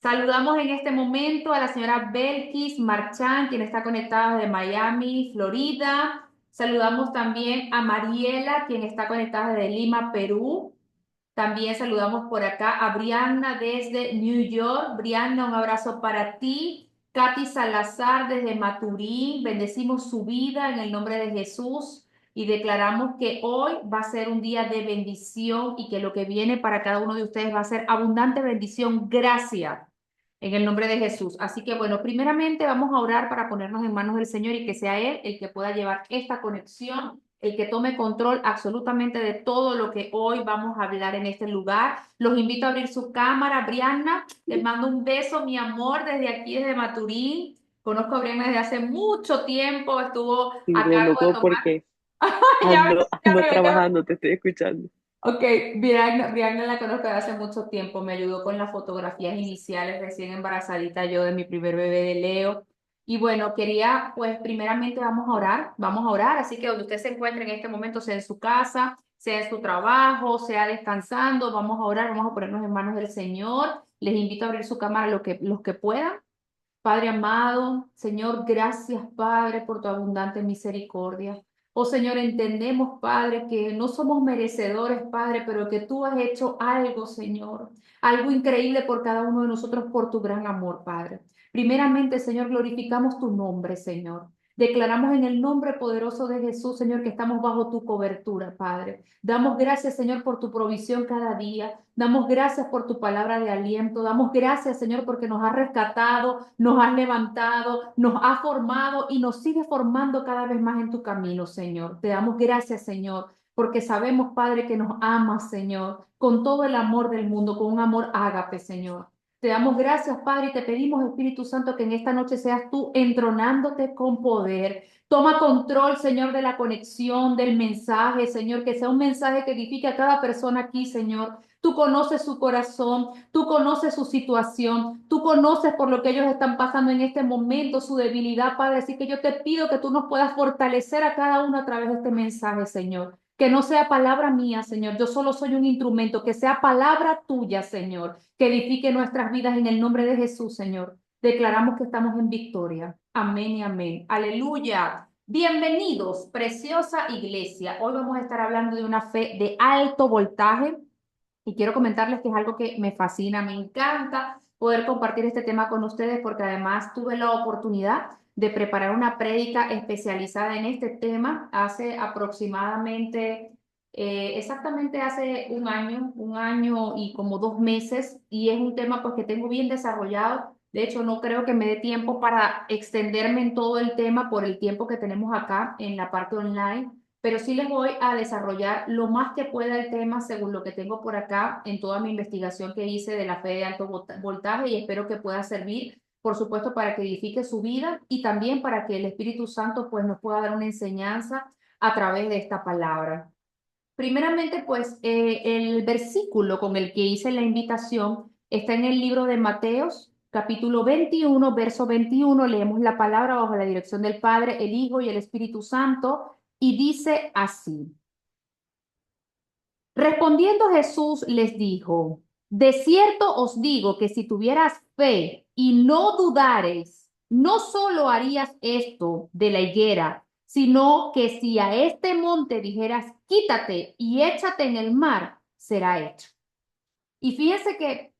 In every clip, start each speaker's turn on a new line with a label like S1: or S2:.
S1: Saludamos en este momento a la señora Belkis Marchán, quien está conectada desde Miami, Florida. Saludamos también a Mariela, quien está conectada desde Lima, Perú. También saludamos por acá a Brianna desde New York. Brianna, un abrazo para ti. Katy Salazar desde Maturín. Bendecimos su vida en el nombre de Jesús y declaramos que hoy va a ser un día de bendición y que lo que viene para cada uno de ustedes va a ser abundante bendición. Gracias en el nombre de Jesús. Así que bueno, primeramente vamos a orar para ponernos en manos del Señor y que sea Él el que pueda llevar esta conexión, el que tome control absolutamente de todo lo que hoy vamos a hablar en este lugar. Los invito a abrir su cámara. Brianna, les mando un beso, mi amor, desde aquí, desde Maturín. Conozco a Brianna desde hace mucho tiempo, estuvo
S2: Sí,
S1: a cargo de
S2: conozco
S1: tomar.
S2: porque
S1: Ya me, ya
S2: ando
S1: me, ya
S2: trabajando, te estoy escuchando.
S1: Ok, Brianna la conozco desde hace mucho tiempo, me ayudó con las fotografías iniciales, recién embarazadita yo de mi primer bebé de Leo. Y bueno, quería, pues primeramente vamos a orar, así que donde usted se encuentre en este momento, sea en su casa, sea en su trabajo, sea descansando, vamos a orar, vamos a ponernos en manos del Señor. Les invito a abrir su cámara los que puedan. Padre amado, Señor, gracias, Padre, por tu abundante misericordia. Oh Señor, entendemos, Padre, que no somos merecedores, Padre, pero que tú has hecho algo, Señor, algo increíble por cada uno de nosotros por tu gran amor, Padre. Primeramente, Señor, glorificamos tu nombre, Señor. Declaramos en el nombre poderoso de Jesús, Señor, que estamos bajo tu cobertura, Padre. Damos gracias, Señor, por tu provisión cada día. Damos gracias por tu palabra de aliento. Damos gracias, Señor, porque nos has rescatado, nos has levantado, nos has formado y nos sigue formando cada vez más en tu camino, Señor. Te damos gracias, Señor, porque sabemos, Padre, que nos amas, Señor, con todo el amor del mundo, con un amor ágape, Señor. Te damos gracias, Padre, y te pedimos, Espíritu Santo, que en esta noche seas tú entronándote con poder. Toma control, Señor, de la conexión, del mensaje, Señor, que sea un mensaje que edifique a cada persona aquí, Señor. Tú conoces su corazón, tú conoces su situación, tú conoces por lo que ellos están pasando en este momento, su debilidad, Padre. Así que yo te pido que tú nos puedas fortalecer a cada uno a través de este mensaje, Señor. Que no sea palabra mía, Señor. Yo solo soy un instrumento, que sea palabra tuya, Señor. Que edifique nuestras vidas en el nombre de Jesús, Señor. Declaramos que estamos en victoria. Amén y amén. Aleluya. Bienvenidos, preciosa iglesia. Hoy vamos a estar hablando de una fe de alto voltaje y quiero comentarles que es algo que me fascina, me encanta poder compartir este tema con ustedes porque además tuve la oportunidad de preparar una prédica especializada en este tema hace aproximadamente, exactamente hace un año y como 2 meses, y es un tema pues que tengo bien desarrollado. De hecho, no creo que me dé tiempo para extenderme en todo el tema por el tiempo que tenemos acá en la parte online, pero sí les voy a desarrollar lo más que pueda el tema según lo que tengo por acá en toda mi investigación que hice de la fe de alto voltaje, y espero que pueda servir, por supuesto, para que edifique su vida y también para que el Espíritu Santo pues nos pueda dar una enseñanza a través de esta palabra. Primeramente, pues el versículo con el que hice la invitación está en el libro de Mateos, capítulo 21, verso 21. Leemos la palabra bajo la dirección del Padre, el Hijo y el Espíritu Santo, y dice así. Respondiendo Jesús les dijo, de cierto os digo que si tuvieras fe y no dudares, no solo harías esto de la higuera, sino que si a este monte dijeras, quítate y échate en el mar, será hecho. Y fíjense que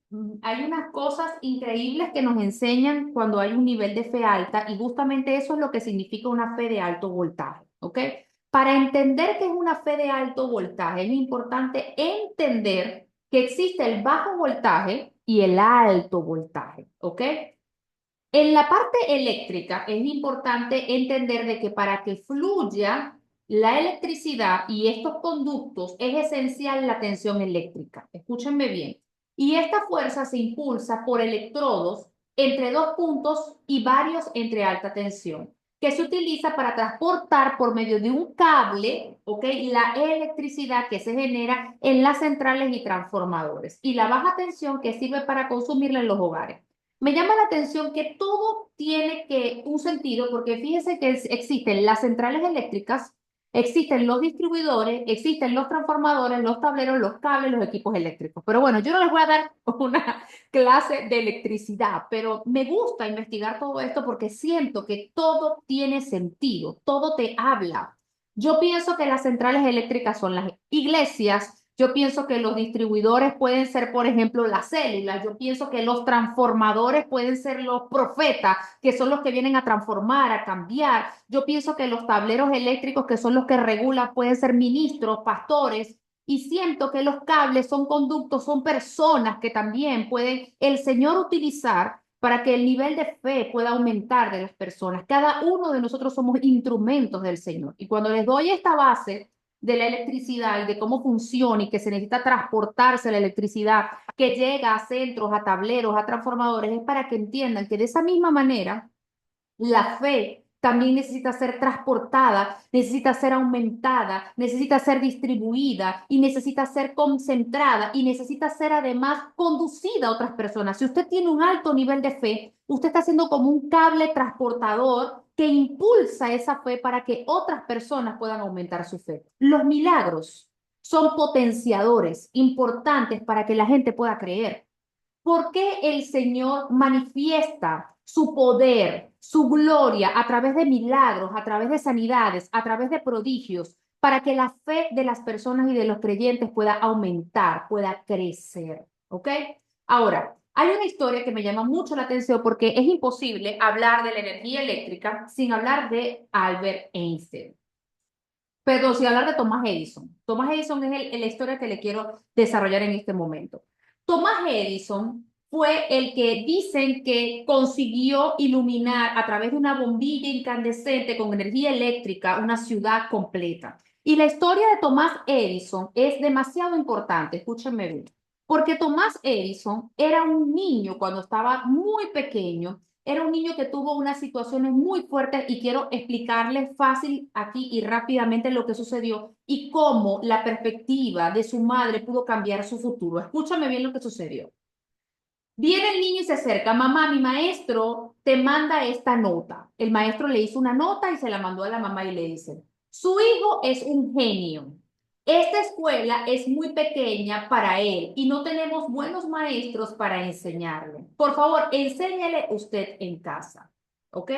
S1: hay unas cosas increíbles que nos enseñan cuando hay un nivel de fe alta, y justamente eso es lo que significa una fe de alto voltaje, ¿ok? Para entender qué es una fe de alto voltaje, es importante entender que existe el bajo voltaje y el alto voltaje, ¿ok? En la parte eléctrica es importante entender de que para que fluya la electricidad y estos conductos es esencial la tensión eléctrica. Escúchenme bien. Y esta fuerza se impulsa por electrodos entre dos puntos y varios entre alta tensión, que se utiliza para transportar por medio de un cable, ¿ok? La electricidad que se genera en las centrales y transformadores, y la baja tensión que sirve para consumirla en los hogares. Me llama la atención que todo tiene que un sentido, porque fíjese que existen las centrales eléctricas Existen los distribuidores, existen los transformadores, los tableros, los cables, los equipos eléctricos. Pero bueno, yo no les voy a dar una clase de electricidad, pero me gusta investigar todo esto porque siento que todo tiene sentido, todo te habla. Yo pienso que las centrales eléctricas son las iglesias. Yo pienso que los distribuidores pueden ser, por ejemplo, las células. Yo pienso que los transformadores pueden ser los profetas, que son los que vienen a transformar, a cambiar. Yo pienso que los tableros eléctricos, que son los que regulan, pueden ser ministros, pastores. Y siento que los cables son conductos, son personas que también pueden el Señor utilizar para que el nivel de fe pueda aumentar de las personas. Cada uno de nosotros somos instrumentos del Señor. Y cuando les doy esta base de la electricidad y de cómo funciona y que se necesita transportarse la electricidad que llega a centros, a tableros, a transformadores, es para que entiendan que de esa misma manera la fe también necesita ser transportada, necesita ser aumentada, necesita ser distribuida y necesita ser concentrada y necesita ser además conducida a otras personas. Si usted tiene un alto nivel de fe, usted está siendo como un cable transportador que impulsa esa fe para que otras personas puedan aumentar su fe. Los milagros son potenciadores importantes para que la gente pueda creer. ¿Por qué el Señor manifiesta su poder, su gloria a través de milagros, a través de sanidades, a través de prodigios, para que la fe de las personas y de los creyentes pueda aumentar, pueda crecer? ¿Ok? Ahora, hay una historia que me llama mucho la atención porque es imposible hablar de la energía eléctrica sin hablar de Albert Einstein. Pero sin hablar de Thomas Edison. Thomas Edison es la historia que le quiero desarrollar en este momento. Thomas Edison fue el que dicen que consiguió iluminar a través de una bombilla incandescente con energía eléctrica una ciudad completa. Y la historia de Thomas Edison es demasiado importante, escúchenme bien, porque Thomas Edison era un niño cuando estaba muy pequeño, era un niño que tuvo unas situaciones muy fuertes y quiero explicarles fácil aquí y rápidamente lo que sucedió y cómo la perspectiva de su madre pudo cambiar su futuro. Escúchame bien lo que sucedió. Viene el niño y se acerca, mamá, mi maestro te manda esta nota. El maestro le hizo una nota y se la mandó a la mamá y le dice, su hijo es un genio. Esta escuela es muy pequeña para él y no tenemos buenos maestros para enseñarle. Por favor, enséñele usted en casa. ¿Ok?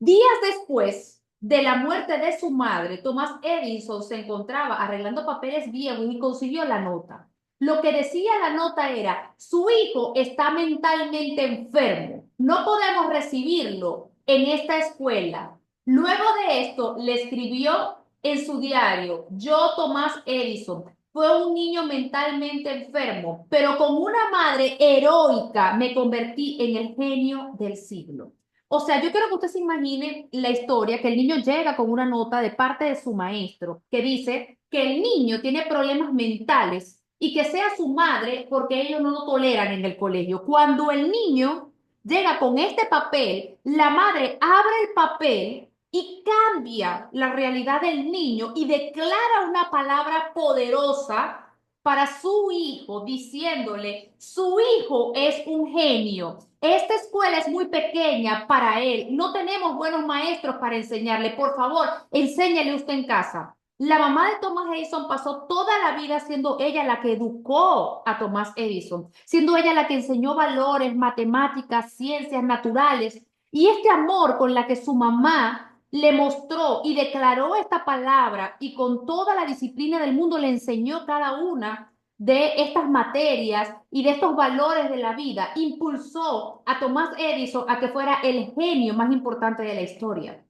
S1: Días después de la muerte de su madre, Thomas Edison se encontraba arreglando papeles viejos y consiguió la nota. Lo que decía la nota era, su hijo está mentalmente enfermo, no podemos recibirlo en esta escuela. Luego de esto, le escribió en su diario, yo, Thomas Edison, fue un niño mentalmente enfermo, pero con una madre heroica me convertí en el genio del siglo. O sea, yo quiero que usted se imagine la historia, que el niño llega con una nota de parte de su maestro que dice que el niño tiene problemas mentales y que sea su madre porque ellos no lo toleran en el colegio. Cuando el niño llega con este papel, la madre abre el papel y cambia la realidad del niño y declara una palabra poderosa para su hijo, diciéndole, su hijo es un genio. Esta escuela es muy pequeña para él. No tenemos buenos maestros para enseñarle. Por favor, enséñale usted en casa. La mamá de Thomas Edison pasó toda la vida siendo ella la que educó a Thomas Edison, siendo ella la que enseñó valores, matemáticas, ciencias naturales. Y este amor con la que su mamá le mostró y declaró esta palabra y con toda la disciplina del mundo le enseñó cada una de estas materias y de estos valores de la vida, impulsó a Thomas Edison a que fuera el genio más importante de la historia.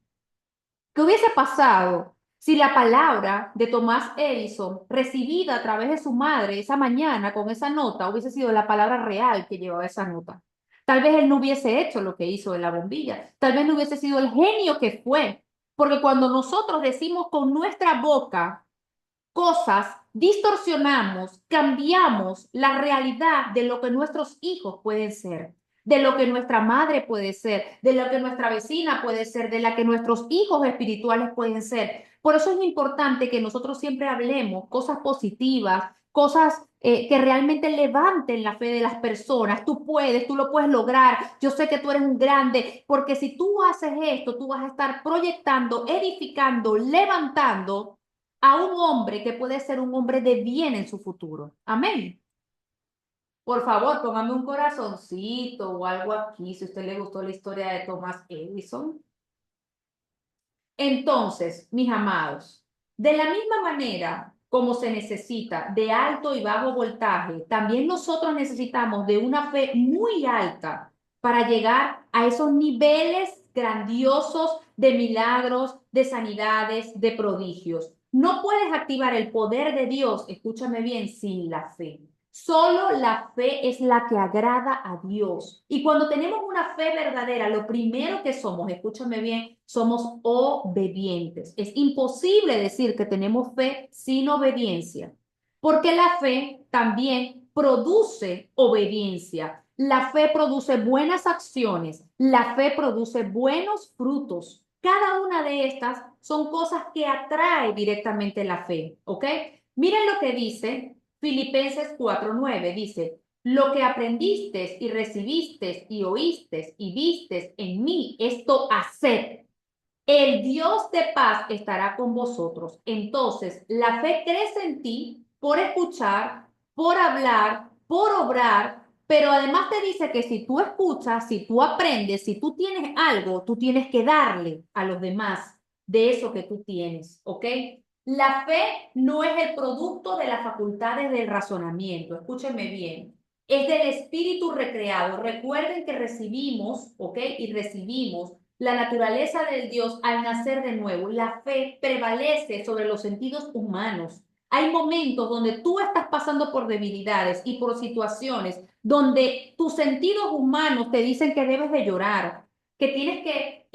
S1: ¿Qué hubiese pasado si la palabra de Thomas Edison, recibida a través de su madre esa mañana con esa nota, hubiese sido la palabra real que llevaba esa nota? Tal vez él no hubiese hecho lo que hizo en la bombilla, tal vez no hubiese sido el genio que fue, porque cuando nosotros decimos con nuestra boca cosas, distorsionamos, cambiamos la realidad de lo que nuestros hijos pueden ser, de lo que nuestra madre puede ser, de lo que nuestra vecina puede ser, de la que nuestros hijos espirituales pueden ser. Por eso es importante que nosotros siempre hablemos cosas positivas, cosas que realmente levanten la fe de las personas. Tú puedes, tú lo puedes lograr. Yo sé que tú eres un grande, porque si tú haces esto, tú vas a estar proyectando, edificando, levantando a un hombre que puede ser un hombre de bien en su futuro. Amén. Por favor, póngame un corazoncito o algo aquí si a usted le gustó la historia de Thomas Edison. Entonces, mis amados, de la misma manera como se necesita de alto y bajo voltaje, también nosotros necesitamos de una fe muy alta para llegar a esos niveles grandiosos de milagros, de sanidades, de prodigios. No puedes activar el poder de Dios, escúchame bien, sin la fe. Solo la fe es la que agrada a Dios. Y cuando tenemos una fe verdadera, lo primero que somos, escúchame bien, somos obedientes. Es imposible decir que tenemos fe sin obediencia, porque la fe también produce obediencia. La fe produce buenas acciones, la fe produce buenos frutos. Cada una de estas son cosas que atrae directamente la fe, ¿ok? Miren lo que dice Filipenses 4:9, dice, lo que aprendiste y recibiste y oíste y vistes en mí, esto haced. El Dios de paz estará con vosotros. Entonces, la fe crece en ti por escuchar, por hablar, por obrar, pero además te dice que si tú escuchas, si tú aprendes, si tú tienes algo, tú tienes que darle a los demás de eso que tú tienes, ¿ok? La fe no es el producto de las facultades del razonamiento, escúchenme bien, es del espíritu recreado. Recuerden que recibimos, ¿ok? Y recibimos la naturaleza del Dios al nacer de nuevo. La fe prevalece sobre los sentidos humanos. Hay momentos donde tú estás pasando por debilidades y por situaciones donde tus sentidos humanos te dicen que debes de llorar, que tienes que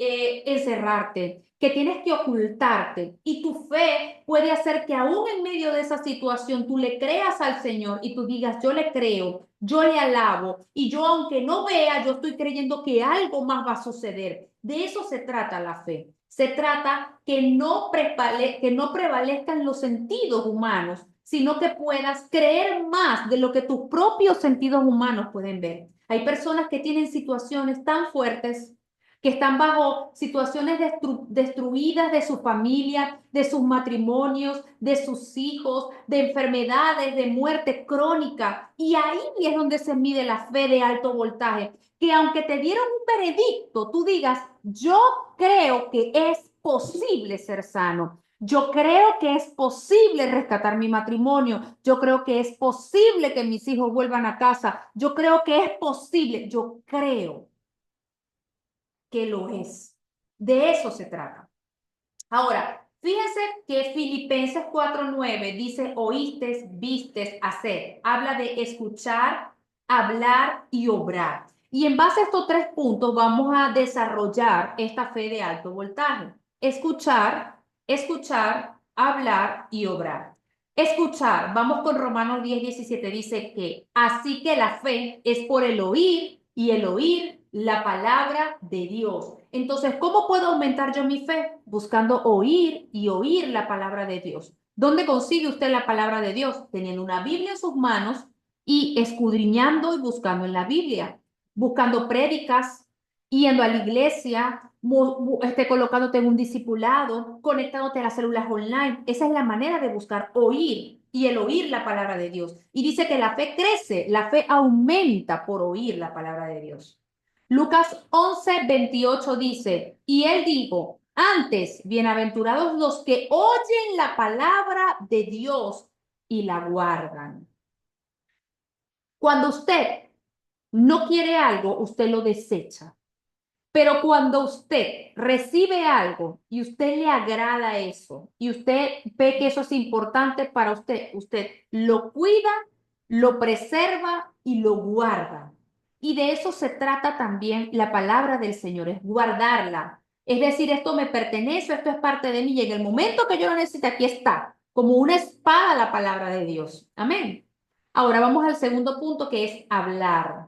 S1: encerrarte, que tienes que ocultarte. Y tu fe puede hacer que aún en medio de esa situación tú le creas al Señor y tú digas, yo le creo, yo le alabo y yo aunque no vea, yo estoy creyendo que algo más va a suceder. De eso se trata la fe. Se trata que no prevalezcan los sentidos humanos, sino que puedas creer más de lo que tus propios sentidos humanos pueden ver. Hay personas que tienen situaciones tan fuertes, que están bajo situaciones destruidas de su familia, de sus matrimonios, de sus hijos, de enfermedades, de muerte crónica. Y ahí es donde se mide la fe de alto voltaje, que aunque te dieron un veredicto, tú digas, yo creo que es posible ser sano. Yo creo que es posible rescatar mi matrimonio. Yo creo que es posible que mis hijos vuelvan a casa. Yo creo que es posible. Yo creo que lo es. De eso se trata. Ahora, fíjense que Filipenses 4:9 dice, oístes, vistes, hacer. Habla de escuchar, hablar y obrar. Y en base a estos tres puntos vamos a desarrollar esta fe de alto voltaje. Escuchar, escuchar, hablar y obrar. Escuchar, vamos con Romanos 10:17, dice que así que la fe es por el oír y el oír la palabra de Dios. Entonces, ¿cómo puedo aumentar yo mi fe? Buscando oír y oír la palabra de Dios. ¿Dónde consigue usted la palabra de Dios? Teniendo una Biblia en sus manos y escudriñando y buscando en la Biblia, buscando prédicas, yendo a la iglesia, colocándote en un discipulado, conectándote a las células online. Esa es la manera de buscar oír y el oír la palabra de Dios. Y dice que la fe crece, la fe aumenta por oír la palabra de Dios. Lucas 11:28 dice, y él dijo, antes, bienaventurados los que oyen la palabra de Dios y la guardan. Cuando usted no quiere algo, usted lo desecha. Pero cuando usted recibe algo y usted le agrada eso y usted ve que eso es importante para usted, usted lo cuida, lo preserva y lo guarda. Y de eso se trata también la palabra del Señor, es guardarla. Es decir, esto me pertenece, esto es parte de mí y en el momento que yo lo necesite, aquí está, como una espada la palabra de Dios. Amén. Ahora vamos al segundo punto que es hablar.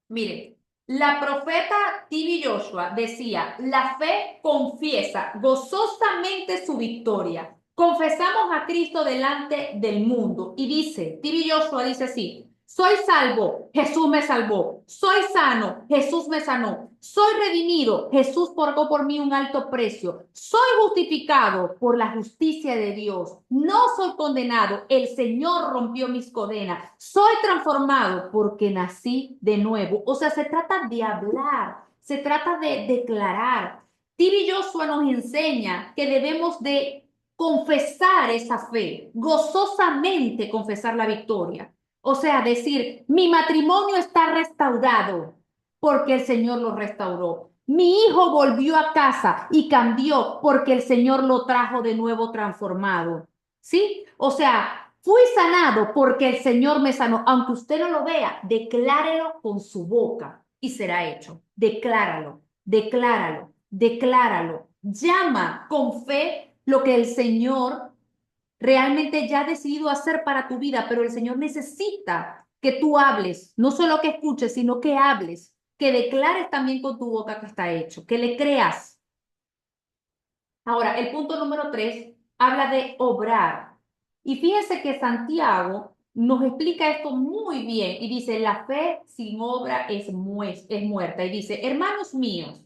S1: Mire, la profeta Tibi Joshua decía, la fe confiesa gozosamente su victoria confesamos a Cristo delante del mundo. Y dice, T.B. Joshua dice así, soy salvo, Jesús me salvó. Soy sano, Jesús me sanó. Soy redimido, Jesús pagó por mí un alto precio. Soy justificado por la justicia de Dios. No soy condenado, el Señor rompió mis cadenas. Soy transformado porque nací de nuevo. O sea, se trata de hablar, se trata de declarar. T.B. Joshua nos enseña que debemos de confesar esa fe, gozosamente confesar la victoria. O sea, decir, mi matrimonio está restaurado porque el Señor lo restauró. Mi hijo volvió a casa y cambió porque el Señor lo trajo de nuevo transformado. ¿Sí? O sea, fui sanado porque el Señor me sanó. Aunque usted no lo vea, declárelo con su boca y será hecho. Decláralo, decláralo, decláralo. Llama con fe lo que el Señor realmente ya ha decidido hacer para tu vida, pero el Señor necesita que tú hables, no solo que escuches, sino que hables, que declares también con tu boca que está hecho, que le creas. Ahora, el punto número 3 habla de obrar. Y fíjense que Santiago nos explica esto muy bien y dice, la fe sin obra es muerta. Y dice, hermanos míos,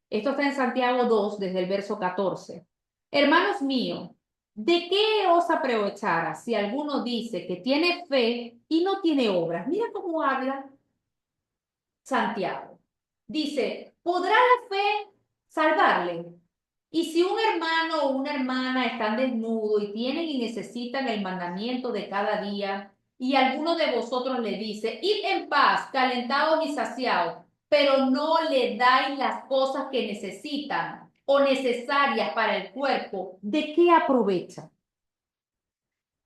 S1: esto está en Santiago 2 desde el verso 14. Hermanos míos, ¿de qué os aprovechará si alguno dice que tiene fe y no tiene obras? Mira cómo habla Santiago. Dice, ¿podrá la fe salvarle? Y si un hermano o una hermana están desnudos y tienen y necesitan el mandamiento de cada día, y alguno de vosotros le dice, id en paz, calentados y saciados, pero no le dais las cosas que necesitan o necesarias para el cuerpo, ¿de qué aprovecha?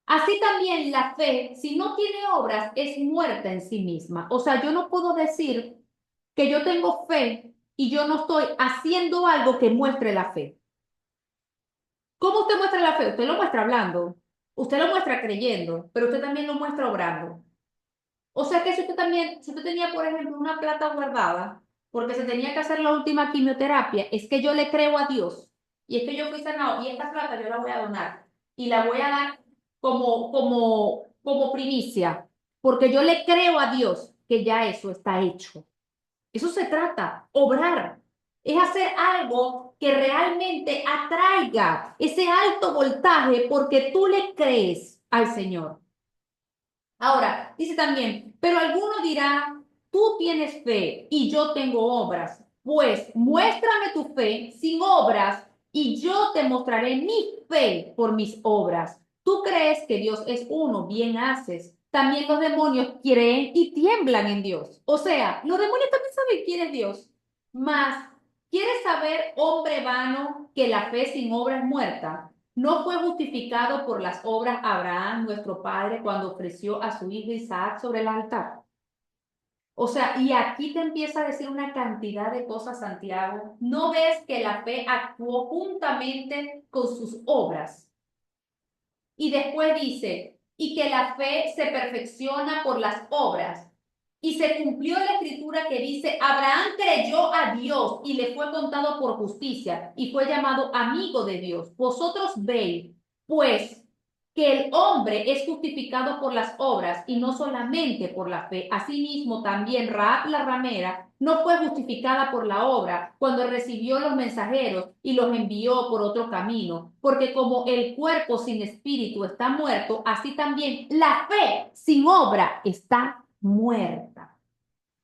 S1: Así también la fe, si no tiene obras, es muerta en sí misma. O sea, yo no puedo decir que yo tengo fe y yo no estoy haciendo algo que muestre la fe. ¿Cómo usted muestra la fe? Usted lo muestra hablando, usted lo muestra creyendo, pero usted también lo muestra obrando. O sea que si usted tenía, por ejemplo, una plata guardada, porque se tenía que hacer la última quimioterapia, es que yo le creo a Dios, y es que yo fui sanado, y esta plata yo la voy a donar, y la voy a dar como primicia, porque yo le creo a Dios que ya eso está hecho. Eso se trata, obrar. Es hacer algo que realmente atraiga ese alto voltaje porque tú le crees al Señor. Ahora, dice también, pero alguno dirá, tú tienes fe y yo tengo obras. Pues muéstrame tu fe sin obras y yo te mostraré mi fe por mis obras. Tú crees que Dios es uno, bien haces. También los demonios creen y tiemblan en Dios. O sea, los demonios también saben quién es Dios. Mas, ¿quieres saber, hombre vano, que la fe sin obra es muerta? ¿No fue justificado por las obras Abraham, nuestro padre, cuando ofreció a su hijo Isaac sobre el altar? O sea, y aquí te empieza a decir una cantidad de cosas, Santiago. ¿No ves que la fe actuó juntamente con sus obras? Y después dice, y que la fe se perfecciona por las obras. Y se cumplió la escritura que dice, Abraham creyó a Dios y le fue contado por justicia y fue llamado amigo de Dios. Vosotros veis, pues, que el hombre es justificado por las obras y no solamente por la fe. Asimismo, también Rahab la ramera no fue justificada por la obra cuando recibió los mensajeros y los envió por otro camino, porque como el cuerpo sin espíritu está muerto, así también la fe sin obra está muerta.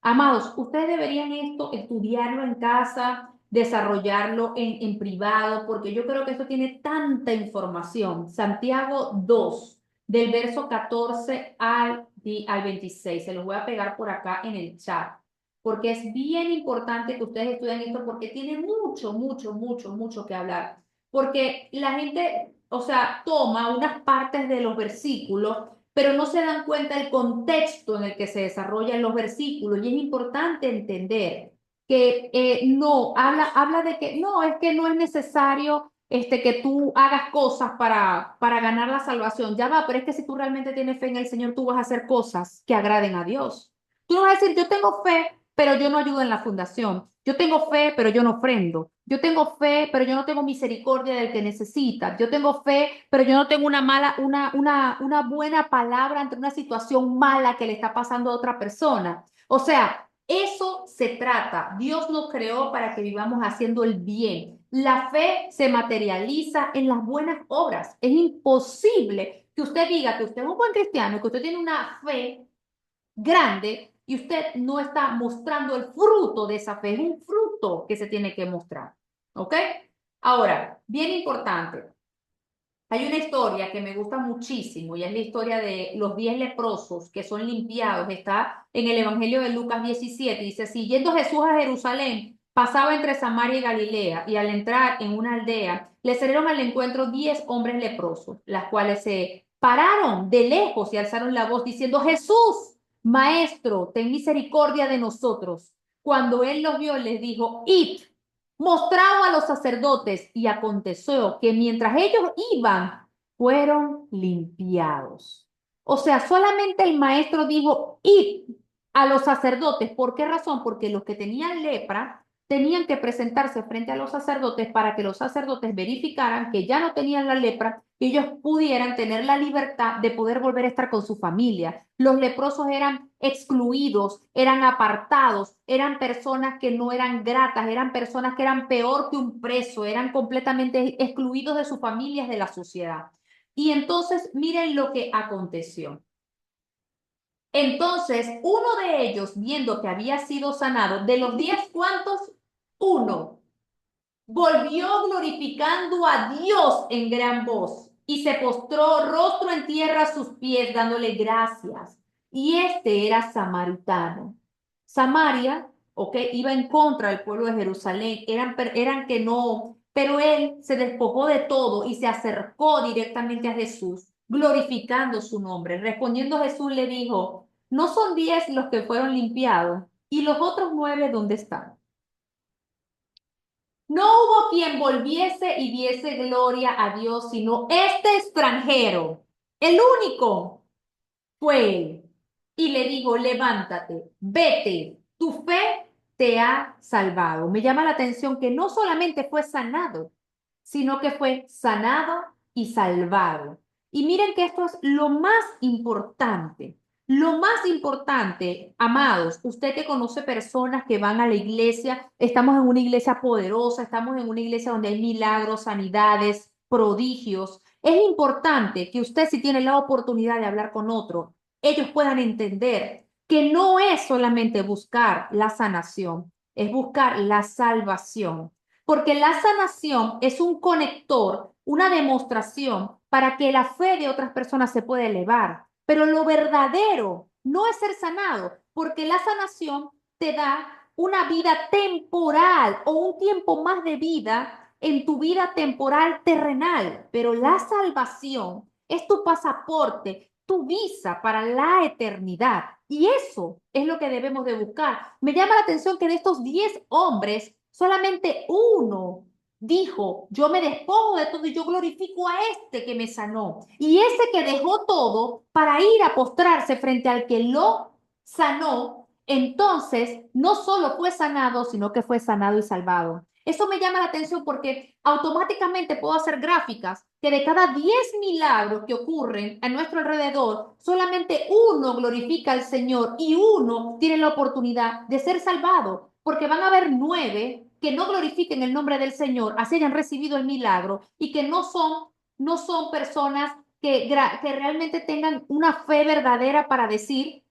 S1: Amados, ustedes deberían esto estudiarlo en casa, desarrollarlo en privado, porque yo creo que esto tiene tanta información. Santiago 2, del verso 14 al 26. Se los voy a pegar por acá en el chat, porque es bien importante que ustedes estudien esto, porque tiene mucho, mucho, mucho, mucho que hablar. Porque la gente, o sea, toma unas partes de los versículos pero no se dan cuenta del contexto en el que se desarrollan los versículos y es importante entender que no, habla de que no, es que no es necesario que tú hagas cosas para ganar la salvación, ya va, pero es que si tú realmente tienes fe en el Señor, tú vas a hacer cosas que agraden a Dios. Tú no vas a decir, yo tengo fe, pero yo no ayudo en la fundación. Yo tengo fe, pero yo no ofrendo. Yo tengo fe, pero yo no tengo misericordia del que necesita. Yo tengo fe, pero yo no tengo una buena palabra ante una situación mala que le está pasando a otra persona. O sea, eso se trata. Dios nos creó para que vivamos haciendo el bien. La fe se materializa en las buenas obras. Es imposible que usted diga que usted es un buen cristiano, que usted tiene una fe grande y usted no está mostrando el fruto de esa fe. Es un fruto que se tiene que mostrar. ¿Ok? Ahora, bien importante. Hay una historia que me gusta muchísimo y es la historia de los 10 leprosos que son limpiados. Está en el Evangelio de Lucas 17. Dice, siguiendo Jesús a Jerusalén, pasaba entre Samaria y Galilea y al entrar en una aldea, le salieron al encuentro 10 hombres leprosos, las cuales se pararon de lejos y alzaron la voz diciendo, Jesús, Maestro, ten misericordia de nosotros. Cuando él los vio, les dijo, id mostrado a los sacerdotes y aconteció que mientras ellos iban, fueron limpiados. O sea, solamente el maestro dijo, id a los sacerdotes. ¿Por qué razón? Porque los que tenían lepra tenían que presentarse frente a los sacerdotes para que los sacerdotes verificaran que ya no tenían la lepra y ellos pudieran tener la libertad de poder volver a estar con su familia. Los leprosos eran excluidos, eran apartados, eran personas que no eran gratas, eran personas que eran peor que un preso, eran completamente excluidos de sus familias, de la sociedad. Y entonces miren lo que aconteció. Entonces, uno de ellos, viendo que había sido sanado, de los 10, ¿cuántos? Uno volvió glorificando a Dios en gran voz y se postró rostro en tierra a sus pies dándole gracias. Y este era samaritano. Samaria, ok, iba en contra del pueblo de Jerusalén, eran que no, pero él se despojó de todo y se acercó directamente a Jesús, glorificando su nombre. Respondiendo Jesús le dijo, ¿no son 10 los que fueron limpiados? ¿Y los otros 9 dónde están? No hubo quien volviese y diese gloria a Dios, sino este extranjero. El único fue él. Y le dijo, levántate, vete, tu fe te ha salvado. Me llama la atención que no solamente fue sanado, sino que fue sanado y salvado. Y miren que esto es lo más importante. Lo más importante, amados, usted que conoce personas que van a la iglesia, estamos en una iglesia poderosa, estamos en una iglesia donde hay milagros, sanidades, prodigios. Es importante que usted, si tiene la oportunidad de hablar con otro, ellos puedan entender que no es solamente buscar la sanación, es buscar la salvación. Porque la sanación es un conector, una demostración para que la fe de otras personas se pueda elevar. Pero lo verdadero no es ser sanado, porque la sanación te da una vida temporal o un tiempo más de vida en tu vida temporal terrenal. Pero la salvación es tu pasaporte, tu visa para la eternidad. Y eso es lo que debemos de buscar. Me llama la atención que de estos 10 hombres, solamente uno dijo, yo me despojo de todo y yo glorifico a este que me sanó. Y ese que dejó todo para ir a postrarse frente al que lo sanó, entonces no solo fue sanado, sino que fue sanado y salvado. Eso me llama la atención porque automáticamente puedo hacer gráficas que de cada 10 milagros que ocurren a nuestro alrededor, solamente uno glorifica al Señor y uno tiene la oportunidad de ser salvado, porque van a haber 9 que no glorifiquen el nombre del Señor, así hayan recibido el milagro y que no son personas que realmente tengan una fe verdadera para decir,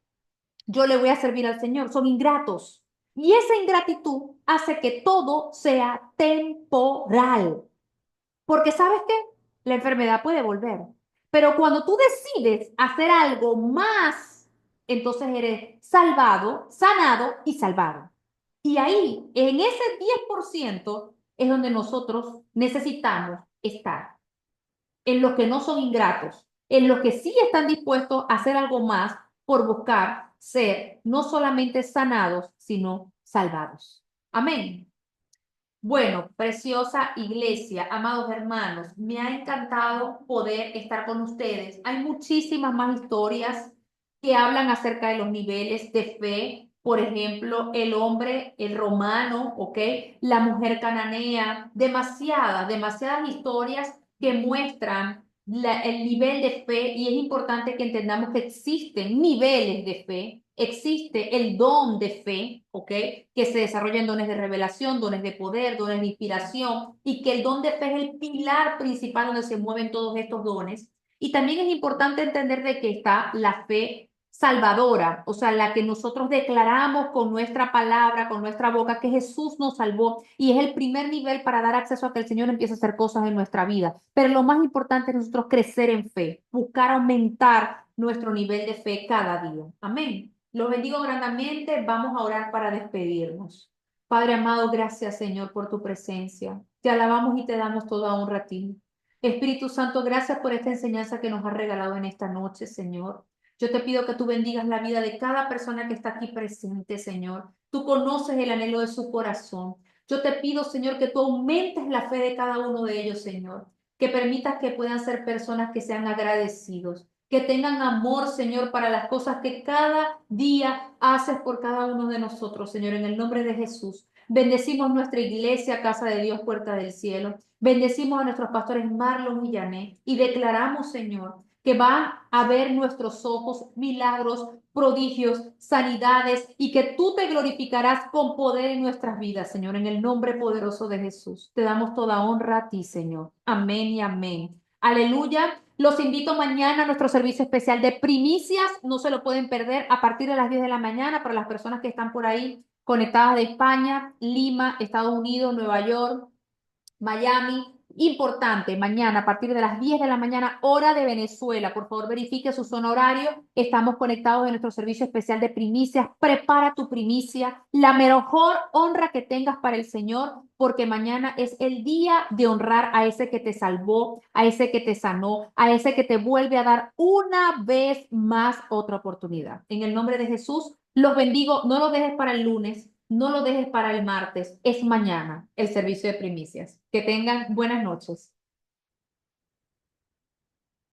S1: yo le voy a servir al Señor, son ingratos. Y esa ingratitud hace que todo sea temporal. Porque ¿sabes qué? La enfermedad puede volver. Pero cuando tú decides hacer algo más, entonces eres salvado, sanado y salvado. Y ahí, en ese 10% es donde nosotros necesitamos estar. En los que no son ingratos, en los que sí están dispuestos a hacer algo más por buscar ser no solamente sanados, sino salvados. Amén. Bueno, preciosa iglesia, amados hermanos, me ha encantado poder estar con ustedes. Hay muchísimas más historias que hablan acerca de los niveles de fe por ejemplo, el hombre, el romano, ¿ok? La mujer cananea, demasiadas historias que muestran el nivel de fe y es importante que entendamos que existen niveles de fe, existe el don de fe, ¿ok? Que se desarrolla en dones de revelación, dones de poder, dones de inspiración y que el don de fe es el pilar principal donde se mueven todos estos dones. Y también es importante entender de que está la fe salvadora, o sea, la que nosotros declaramos con nuestra palabra, con nuestra boca, que Jesús nos salvó y es el primer nivel para dar acceso a que el Señor empiece a hacer cosas en nuestra vida. Pero lo más importante es nosotros crecer en fe, buscar aumentar nuestro nivel de fe cada día. Amén. Los bendigo grandemente. Vamos a orar para despedirnos. Padre amado, gracias Señor por tu presencia. Te alabamos y te damos toda honra a ti. Espíritu Santo, gracias por esta enseñanza que nos has regalado en esta noche, Señor. Yo te pido que tú bendigas la vida de cada persona que está aquí presente, Señor. Tú conoces el anhelo de su corazón. Yo te pido, Señor, que tú aumentes la fe de cada uno de ellos, Señor. Que permitas que puedan ser personas que sean agradecidos, que tengan amor, Señor, para las cosas que cada día haces por cada uno de nosotros, Señor, en el nombre de Jesús. Bendecimos nuestra iglesia, Casa de Dios, Puerta del Cielo. Bendecimos a nuestros pastores Marlon y Janet y declaramos, Señor, que van a ver nuestros ojos milagros, prodigios, sanidades y que tú te glorificarás con poder en nuestras vidas, Señor, en el nombre poderoso de Jesús. Te damos toda honra a ti, Señor. Amén y amén. Aleluya. Los invito mañana a nuestro servicio especial de primicias. No se lo pueden perder a partir de las 10 de la mañana para las personas que están por ahí conectadas de España, Lima, Estados Unidos, Nueva York, Miami. Importante, mañana a partir de las 10 de la mañana, hora de Venezuela. Por favor, verifique su zona horario. Estamos conectados en nuestro servicio especial de primicias. Prepara tu primicia, la mejor honra que tengas para el Señor, porque mañana es el día de honrar a ese que te salvó, a ese que te sanó, a ese que te vuelve a dar una vez más otra oportunidad. En el nombre de Jesús, los bendigo. No lo dejes para el lunes. No lo dejes para el martes, es mañana el servicio de primicias. Que tengan buenas noches.